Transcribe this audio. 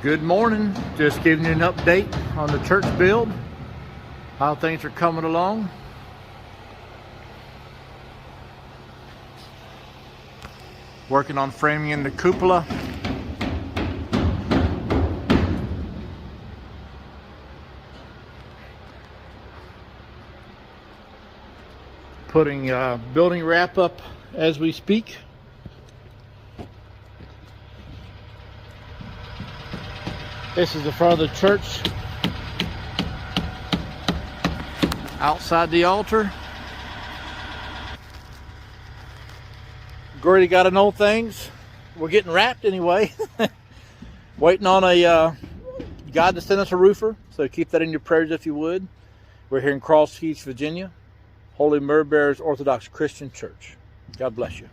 Good morning. Just giving you an update on the church build, how things are coming along. Working on framing in the cupola. Putting building wrap up as we speak. This is the front of the church. Outside the altar. Already got to know things. We're getting wrapped anyway. Waiting on a God to send us a roofer. So keep that in your prayers if you would. We're here in Cross Keys, Virginia. Holy Myrrhbearers Orthodox Christian Church. God bless you.